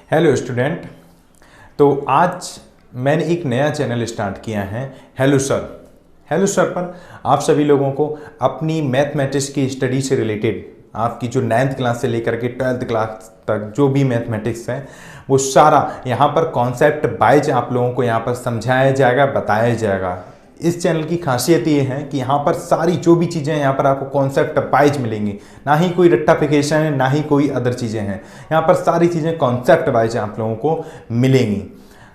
Hello student. तो आज मैंने एक नया चैनल स्टार्ट किया है हेलो सर। हेलो सर पर आप सभी लोगों को अपनी मैथमेटिक्स की स्टडी से रिलेटेड आपकी जो 9th क्लास से लेकर के 12th क्लास तक जो भी मैथमेटिक्स है वो सारा यहाँ पर कॉन्सेप्ट वाइज आप लोगों को यहाँ पर समझाया जाएगा, बताया जाएगा। इस चैनल की खासियत ये है कि यहाँ पर सारी जो भी चीज़ें यहाँ पर आपको कॉन्सेप्ट वाइज मिलेंगी, ना ही कोई रट्टाफिकेशन है ना ही कोई अदर चीज़ें हैं। यहाँ पर सारी चीज़ें कॉन्सेप्ट वाइज आप लोगों को मिलेंगी।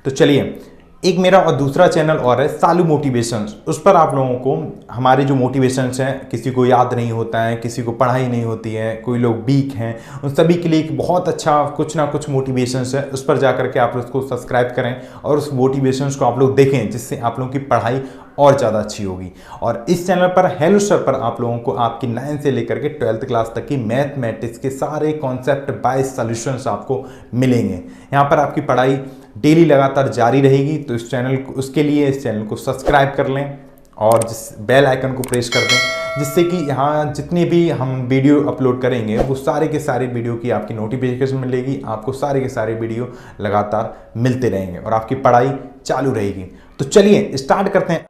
तो चलिए, एक मेरा और दूसरा चैनल और है सालू मोटिवेशंस। उस पर आप लोगों को हमारे जो मोटिवेशंस हैं, किसी को याद नहीं होता है, किसी को पढ़ाई नहीं होती है, कोई लोग वीक हैं, उन सभी के लिए एक बहुत अच्छा कुछ ना कुछ मोटिवेशंस है। उस पर जा करके आप उसको सब्सक्राइब करें और उस मोटिवेशंस को आप लोग देखें, जिससे आप लोगों की पढ़ाई और ज़्यादा अच्छी होगी। और इस चैनल पर हेलो सर पर आप लोगों को आपकी 9 से लेकर के 12th क्लास तक की मैथमेटिक्स के सारे कॉन्सेप्ट बाय सॉल्यूशंस आपको मिलेंगे। यहाँ पर आपकी पढ़ाई डेली लगातार जारी रहेगी। तो इस चैनल को, उसके लिए इस चैनल को सब्सक्राइब कर लें और बेल आइकन को प्रेस कर दें, जिससे कि यहाँ जितने भी हम वीडियो अपलोड करेंगे वो सारे के सारे वीडियो की आपकी नोटिफिकेशन मिलेगी। आपको सारे के सारे वीडियो लगातार मिलते रहेंगे और आपकी पढ़ाई चालू रहेगी। तो चलिए स्टार्ट करते हैं।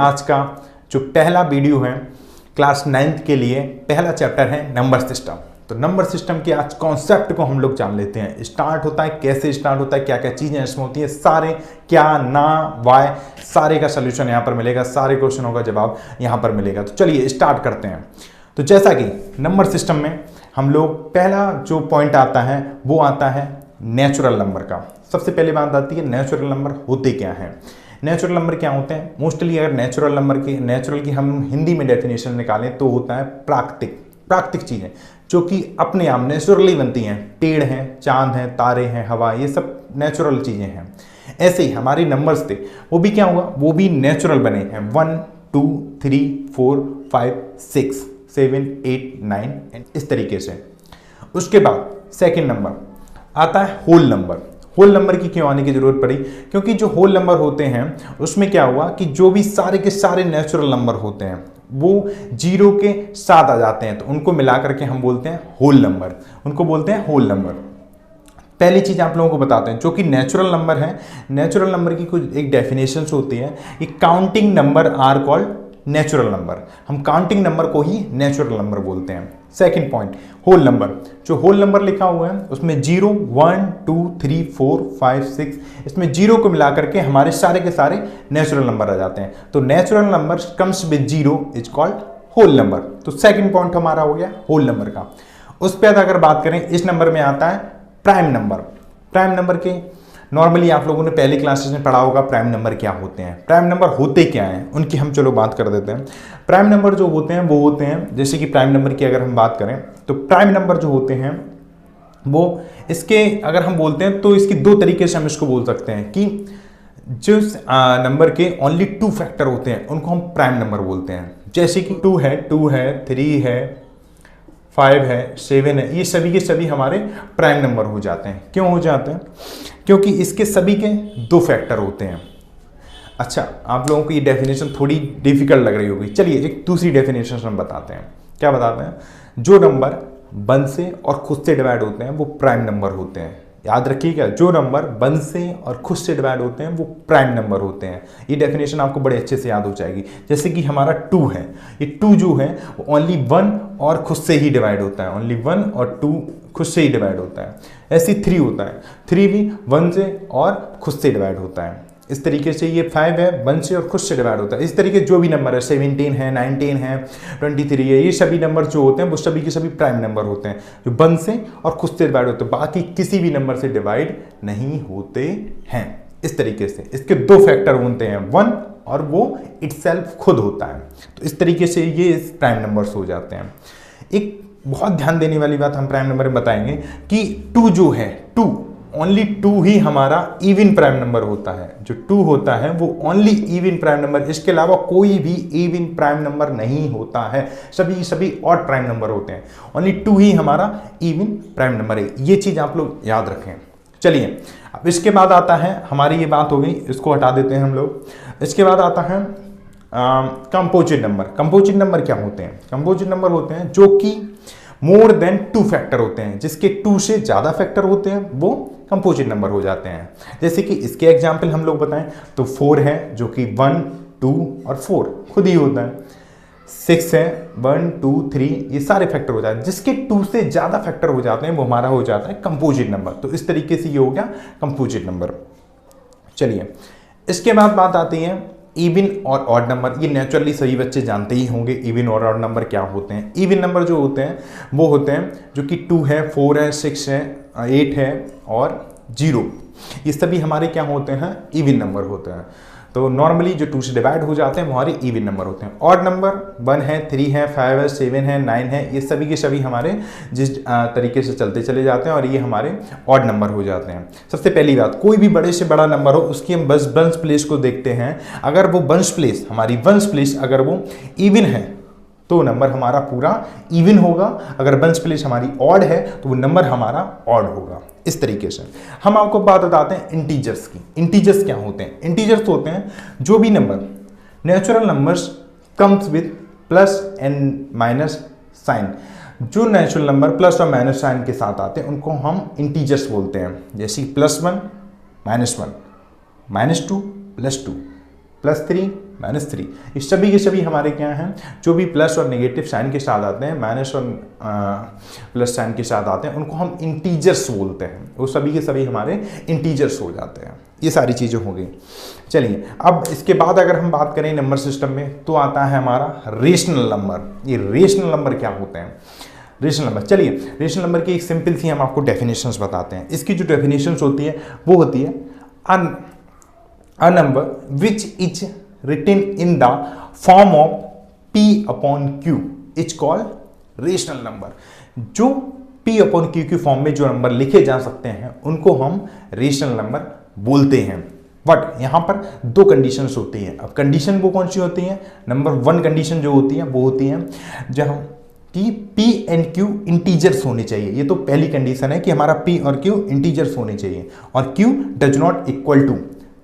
आज का जो पहला वीडियो है क्लास 9th के लिए, पहला चैप्टर है नंबर सिस्टम। तो नंबर सिस्टम के आज कॉन्सेप्ट को हम लोग जान लेते हैं। स्टार्ट होता है, कैसे स्टार्ट होता है, क्या क्या चीज़ें इसमें होती हैं, सारे क्या ना वाई सारे का सलूशन यहाँ पर मिलेगा, सारे क्वेश्चनों का जवाब यहाँ पर मिलेगा। तो चलिए स्टार्ट करते हैं। तो जैसा कि नंबर सिस्टम में हम लोग पहला जो पॉइंट आता है वो आता है नेचुरल नंबर का। सबसे पहले बात आती है नेचुरल नंबर होते क्या हैं। नेचुरल नंबर क्या होते हैं? मोस्टली अगर नेचुरल की हम हिंदी में डेफिनेशन निकालें तो होता है प्राकृतिक चीज़ें जो कि अपने आप नेचुरली बनती हैं। पेड़ हैं, चांद हैं, तारे हैं, हवा, ये सब नेचुरल चीज़ें हैं। ऐसे ही हमारे नंबर्स थे, वो भी क्या हुआ, वो भी नेचुरल बने हैं। 1 2 3 4 5 6 7 8 9 इस तरीके से। उसके बाद सेकेंड नंबर आता है होल नंबर। होल नंबर की क्यों आने की जरूरत पड़ी? क्योंकि जो होल नंबर होते हैं उसमें क्या हुआ कि जो भी सारे के सारे नेचुरल नंबर होते हैं वो 0 के साथ आ जाते हैं, तो उनको मिलाकर के हम बोलते हैं होल नंबर। उनको बोलते हैं होल नंबर। पहली चीज आप लोगों को बताते हैं जो कि नेचुरल नंबर है। नेचुरल नंबर की कुछ एक डेफिनेशन होती है कि counting number are called natural number. हम काउंटिंग नंबर को ही नेचुरल नंबर बोलते हैं। Second point, whole number. जो होल नंबर लिखा हुआ है उसमें 0 1 2 3 4 5 6 इसमें 0 को मिलाकर के हमारे सारे के सारे नेचुरल नंबर आ जाते हैं। तो natural number comes with 0 is called whole number. तो सेकंड पॉइंट हमारा हो गया होल नंबर का। उस पर अगर बात करें, इस नंबर में आता है प्राइम नंबर। प्राइम नंबर के नॉर्मली आप लोगों ने पहले क्लासेस में पढ़ा होगा प्राइम नंबर क्या होते हैं, प्राइम नंबर होते क्या हैं, उनकी हम चलो बात कर देते हैं। प्राइम नंबर जो होते हैं वो होते हैं, जैसे कि प्राइम नंबर की अगर हम बात करें तो प्राइम नंबर जो होते हैं वो इसके अगर हम बोलते हैं तो इसकी दो तरीके से हम इसको बोल सकते हैं कि जो नंबर के ओनली 2 फैक्टर होते हैं उनको हम प्राइम नंबर बोलते हैं। जैसे कि 2 है 3 है 5 है 7 है, ये सभी के सभी हमारे प्राइम नंबर हो जाते हैं। क्यों हो जाते हैं? क्योंकि इसके सभी के 2 फैक्टर होते हैं। अच्छा, आप लोगों को ये डेफिनेशन थोड़ी डिफिकल्ट लग रही होगी। चलिए एक दूसरी डेफिनेशन हम बताते हैं। क्या बताते हैं? जो नंबर 1 से और खुद से डिवाइड होते हैं वो प्राइम नंबर होते हैं। याद रखिएगा, जो नंबर 1 से और खुद से डिवाइड होते हैं वो प्राइम नंबर होते हैं। ये डेफिनेशन आपको बड़े अच्छे से याद हो जाएगी। जैसे कि हमारा 2 है, ये 2 जो है वो ओनली 1 और खुद से ही डिवाइड होता है। ओनली 1 और 2 खुद से ही डिवाइड होता है। ऐसे 3 होता है, 3 भी 1 से और खुद से डिवाइड होता है। इस तरीके से ये 5 है, 1 से और खुद से डिवाइड होता है। इस तरीके जो भी नंबर है, 17 है 19 है 23 है, ये सभी नंबर जो होते हैं वो सभी के सभी प्राइम नंबर होते हैं, जो 1 से और खुद से डिवाइड होते हैं। बाकी किसी भी नंबर से डिवाइड नहीं होते हैं। इस तरीके से इसके 2 फैक्टर होते हैं, 1 और वो इटसेल्फ खुद होता है। तो इस तरीके से ये प्राइम नंबर्स हो जाते हैं। एक बहुत ध्यान देने वाली बात हम प्राइम नंबर में बताएंगे कि 2 जो है, 2 ओनली 2 ही हमारा इवन प्राइम नंबर होता है। जो 2 होता है वो ओनली इवन प्राइम नंबर, इसके अलावा कोई भी इवन प्राइम नंबर नहीं होता है। सभी ऑड प्राइम नंबर होते हैं। ओनली 2 ही हमारा इवन प्राइम नंबर है। ये चीज आप लोग याद रखें। चलिए अब इसके बाद आता है, हमारी ये बात हो गई, इसको हटा देते हैं हम लोग। इसके बाद आता है कंपोजिट नंबर। कंपोजिट नंबर क्या होते हैं? कंपोजिट नंबर होते हैं जो कि मोर देन 2 फैक्टर होते हैं, जिसके 2 से ज़्यादा फैक्टर होते हैं वो कंपोजिट नंबर हो जाते हैं। जैसे कि इसके एग्जाम्पल हम लोग बताएं तो 4 है जो कि 1, 2 और 4 खुद ही होता है। 6 है 1, 2, 3 ये सारे फैक्टर हो जाते हैं, जिसके 2 से ज़्यादा फैक्टर हो जाते हैं वो हमारा हो जाता है कंपोजिट नंबर। तो इस तरीके से ये हो गया कंपोजिट नंबर। चलिए इसके बाद बात आती है इवन और ऑड नंबर। ये नेचुरली सभी बच्चे जानते ही होंगे इवन और ऑड नंबर क्या होते हैं। इवन नंबर जो होते हैं वो होते हैं जो कि 2 है, 4 है, 6 है, 8 है और 0, ये सभी हमारे क्या होते हैं, इवन नंबर होते हैं। तो नॉर्मली जो 2 से डिवाइड हो जाते हैं वो हमारे इवन नंबर होते हैं। ऑड नंबर 1 है, 3 है, 5 है, 7 है, 9 है, ये सभी के सभी हमारे जिस तरीके से चलते चले जाते हैं और ये हमारे ऑड नंबर हो जाते हैं। सबसे पहली बात, कोई भी बड़े से बड़ा नंबर हो उसकी हम बस वंश प्लेस को देखते हैं। अगर वो वंश प्लेस हमारी वंश प्लेस अगर वो इवन है तो नंबर हमारा पूरा इवन होगा, अगर वंश प्लेस हमारी ऑड है तो वो नंबर हमारा ऑड होगा। इस तरीके से हम आपको बात बताते हैं इंटीजर्स की। इंटीजर्स क्या होते हैं? इंटीजर्स होते हैं जो भी number natural numbers comes with plus and minus sign. जो नेचुरल नंबर प्लस और माइनस साइन के साथ आते हैं उनको हम इंटीजर्स बोलते हैं। जैसे +1 -1, -2 +2, +3 -3, ये सभी के सभी हमारे क्या हैं, जो भी प्लस और नेगेटिव साइन के साथ आते हैं, माइनस और प्लस साइन के साथ आते हैं, उनको हम इंटीजर्स बोलते हैं। वो सभी के सभी हमारे इंटीजर्स हो जाते हैं। ये सारी चीज़ें हो गई। चलिए अब इसके बाद अगर हम बात करें नंबर सिस्टम में तो आता है हमारा रेशनल नंबर। ये रेशनल नंबर क्या होते हैं? रेशनल नंबर, चलिए रेशनल नंबर की एक सिंपल सी हम आपको डेफिनेशंस बताते हैं। इसकी जो डेफिनेशंस होती है वो होती है a number which is written in the form of p upon q is called rational number। जो p upon q की फॉर्म में जो नंबर लिखे जा सकते हैं उनको हम रेशनल नंबर बोलते हैं। बट यहां पर 2 कंडीशंस होती हैं। अब कंडीशन वो कौन सी होती है? नंबर 1 कंडीशन जो होती है वो होती है जहां कि p एंड q इंटीजर्स होने चाहिए। ये तो पहली कंडीशन है कि हमारा p और q इंटीजर्स होने चाहिए और q does not equal to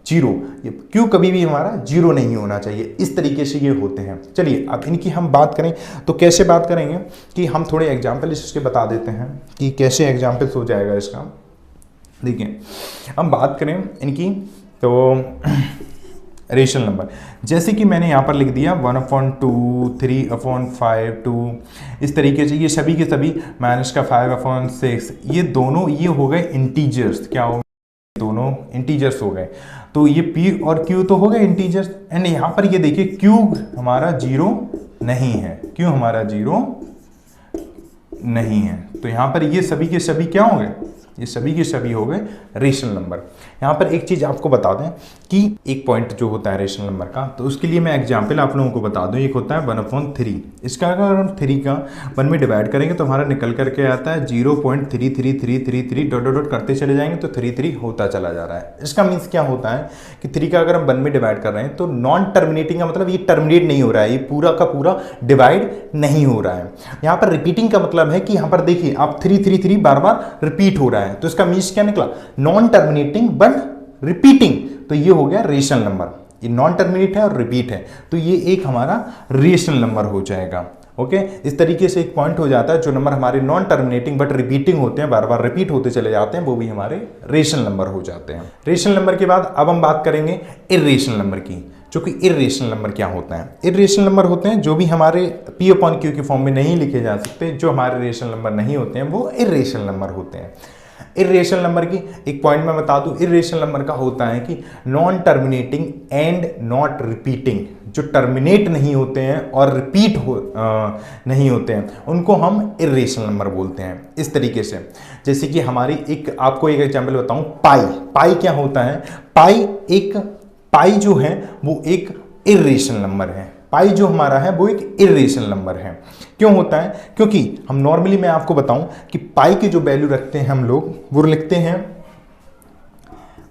0, ये क्यू कभी भी हमारा 0 नहीं होना चाहिए। इस तरीके से ये होते हैं। चलिए अब इनकी हम बात करें तो कैसे बात करेंगे कि हम थोड़े एग्जाम्पल इसके बता देते हैं कि कैसे एग्जाम्पल्स हो जाएगा इसका। देखिए हम बात करें इनकी तो रेशनल नंबर, जैसे कि मैंने यहाँ पर लिख दिया 1/2, 3/5, 2, इस तरीके से ये सभी के सभी -5/6, ये दोनों ये हो गए इंटीजर्स। क्या हो? दोनों इंटीजर्स हो गए। तो ये p और q तो हो गए इंटीजर्स। एंड यहाँ पर ये देखिए q हमारा 0 नहीं है, q हमारा 0 नहीं है। तो यहाँ पर ये सभी के सभी क्या हो गए? ये सभी के सभी हो गए रेशनल नंबर। यहाँ पर एक चीज़ आपको बता दें कि एक पॉइंट जो होता है रेशनल नंबर का, तो उसके लिए मैं एग्जाम्पल आप लोगों को बता दूं। एक होता है 1/3। इसका अगर हम 3 का 1 में डिवाइड करेंगे तो हमारा निकल करके आता है 0.33333 डॉट डॉट करते चले जाएंगे तो 33 होता चला जा रहा है। इसका मीन्स क्या होता है कि 3 का अगर हम 1 में डिवाइड कर रहे हैं तो नॉन टर्मिनेटिंग का मतलब ये टर्मिनेट नहीं हो रहा है, ये पूरा का पूरा डिवाइड नहीं हो रहा है। यहाँ पर रिपीटिंग का मतलब है कि यहाँ पर देखिए आप 333 बार बार रिपीट हो रहा है, तो इसका मीन्स क्या निकला? Non terminating but repeating. तो ये हो गया रेशनल नंबर। ये नॉन टर्मिनेट है और रिपीट है, तो ये एक हमारा रेशनल नंबर हो जाएगा। ओके, इस तरीके से एक पॉइंट हो जाता है जो नंबर हमारे नॉन टर्मिनेटिंग बट रिपीटिंग होते हैं, बार बार रिपीट होते चले जाते हैं, वो भी हमारे रेशनल नंबर हो जाते हैं। रेशनल नंबर के बाद अब हम बात करेंगे इर्रेशनल नंबर की। जो कि इर्रेशनल नंबर क्या होता है? इर्रेशनल नंबर होते हैं जो भी हमारे p/q की फॉर्म में नहीं लिखे जा सकते। जो हमारे रेशनल नंबर नहीं होते हैं वो इर्रेशनल नंबर होते हैं। इर्रेशनल नंबर की एक पॉइंट मैं बता दूं, इर्रेशनल नंबर का होता है कि non terminating and not repeating. जो टर्मिनेट नहीं होते हैं और रिपीट नहीं होते हैं उनको हम इर्रेशनल नंबर बोलते हैं। इस तरीके से जैसे कि हमारी आपको एक एग्जांपल बताऊं, पाई क्या होता है? पाई जो है वो एक इर्रेशनल नंबर है। पाई जो हमारा है वो एक इर्रेशनल नंबर है। क्यों होता है? क्योंकि हम नॉर्मली मैं आपको बताऊं कि पाई की जो वैल्यू रखते हैं हम लोग वो लिखते हैं,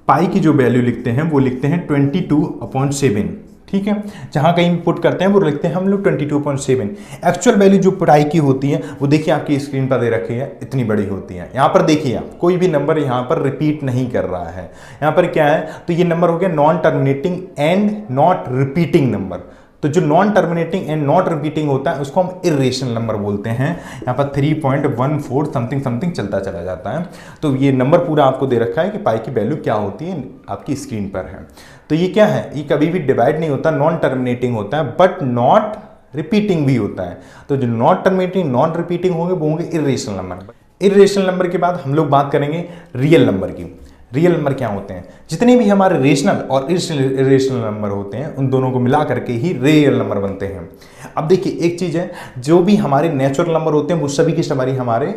पाई की जो वैल्यू लिखते हैं वो लिखते हैं 22/7। ठीक है, जहां कहीं पुट करते हैं वो लिखते हैं हम लोग 22/7। एक्चुअल वैल्यू जो पाई की होती है वो देखिए आपकी स्क्रीन पर दे रखी है, इतनी बड़ी होती है। यहाँ पर देखिए आप कोई भी नंबर यहाँ पर रिपीट नहीं कर रहा है। यहाँ पर क्या है? तो ये नंबर हो गया non terminating and not repeating number. तो जो non terminating and not repeating होता है उसको हम इर्रेशनल नंबर बोलते हैं। यहाँ पर 3.14 समथिंग समथिंग चलता चला जाता है। तो ये नंबर पूरा आपको दे रखा है कि पाई की वैल्यू क्या होती है, आपकी स्क्रीन पर है। तो ये क्या है, ये कभी भी डिवाइड नहीं होता, नॉन टर्मिनेटिंग होता है बट नॉट रिपीटिंग भी होता है। तो जो नॉट टर्मिनेटिंग नॉन रिपीटिंग होंगे वो होंगे इर्रेशनल नंबर। इर्रेशनल नंबर के बाद हम लोग बात करेंगे रियल नंबर की। रियल नंबर क्या होते हैं, जितने भी हमारे रेशनल और इर्रेशनल नंबर होते हैं उन दोनों को मिला करके ही रियल नंबर बनते हैं। अब देखिए एक चीज़ है, जो भी हमारे नेचुरल नंबर होते हैं वो सभी के सभी हमारे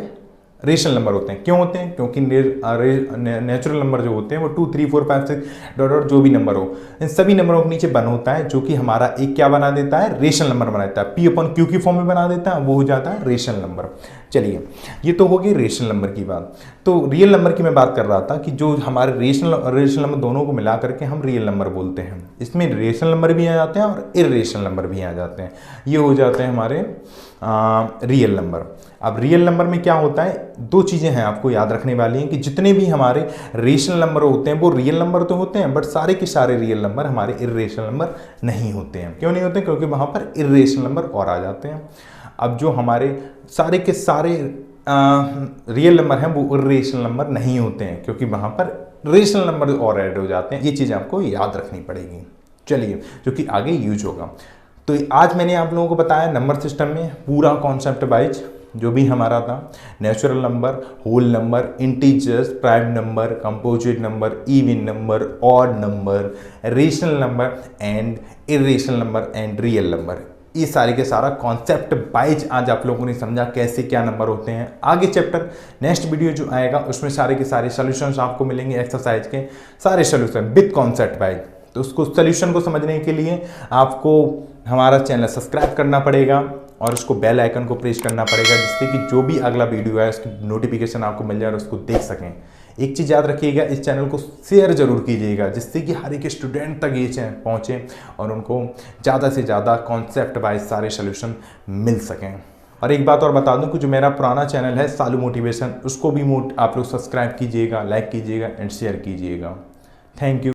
रेशनल नंबर होते हैं। क्यों होते हैं, क्योंकि नेचुरल नंबर जो होते हैं वो 2, 3, 4, 5, 6 डॉट डॉट जो भी नंबर हो, इन सभी नंबरों के नीचे 1 होता है, जो कि हमारा एक क्या बना देता है, रेशनल नंबर बना देता है। P/Q की फॉर्म में बना देता है, वो हो जाता है रेशनल नंबर। चलिए ये तो होगी रेशनल नंबर की बात। तो रियल नंबर की मैं बात कर रहा था कि जो हमारे रेशनल और रेशनल नंबर दोनों को मिला करके हम रियल नंबर बोलते हैं। इसमें रेशनल नंबर भी आ जाते हैं और इर्रेशनल नंबर भी आ जाते हैं। ये हो जाते हैं हमारे रियल नंबर। अब रियल नंबर में क्या होता है, 2 चीज़ें हैं आपको याद रखने वाली हैं कि जितने भी हमारे रेशनल नंबर होते हैं वो रियल नंबर तो होते हैं बट सारे के सारे रियल नंबर हमारे इर्रेशनल नंबर नहीं होते हैं। क्यों नहीं होते, क्योंकि वहाँ पर इर्रेशनल नंबर और आ जाते हैं। अब जो हमारे सारे के सारे रियल नंबर हैं वो इर्रेशनल नंबर नहीं होते हैं, क्योंकि वहाँ पर रेशनल नंबर और ऐड हो जाते हैं। ये चीज़ आपको याद रखनी पड़ेगी। चलिए, जो कि आगे यूज होगा। तो आज मैंने आप लोगों को बताया नंबर सिस्टम में पूरा कॉन्सेप्ट वाइज जो भी हमारा था, natural number, whole number, integers, prime number, composite number, even number, odd number, rational number and irrational number and real number. ये सारे के सारा कॉन्सेप्ट वाइज आज आप लोगों ने समझा कैसे क्या नंबर होते हैं। आगे चैप्टर नेक्स्ट वीडियो जो आएगा उसमें सारे के सारे सॉल्यूशंस आपको मिलेंगे, एक्सरसाइज के सारे सॉल्यूशन विद कॉन्सेप्ट वाइज। तो उसको सॉल्यूशन को समझने के लिए आपको हमारा चैनल सब्सक्राइब करना पड़ेगा और उसको बेल आइकन को प्रेस करना पड़ेगा, जिससे कि जो भी अगला वीडियो है उसकी नोटिफिकेशन आपको मिल जाए और उसको देख सकें। एक चीज़ याद रखिएगा, इस चैनल को शेयर जरूर कीजिएगा, जिससे कि हर एक स्टूडेंट तक ये चैनल पहुँचे और उनको ज़्यादा से ज़्यादा कॉन्सेप्ट वाइज सारे सोल्यूशन मिल सकें। और एक बात और बता दूं कि जो मेरा पुराना चैनल है सालू मोटिवेशन, उसको भी आप लोग सब्सक्राइब कीजिएगा, लाइक कीजिएगा एंड शेयर कीजिएगा। Thank you.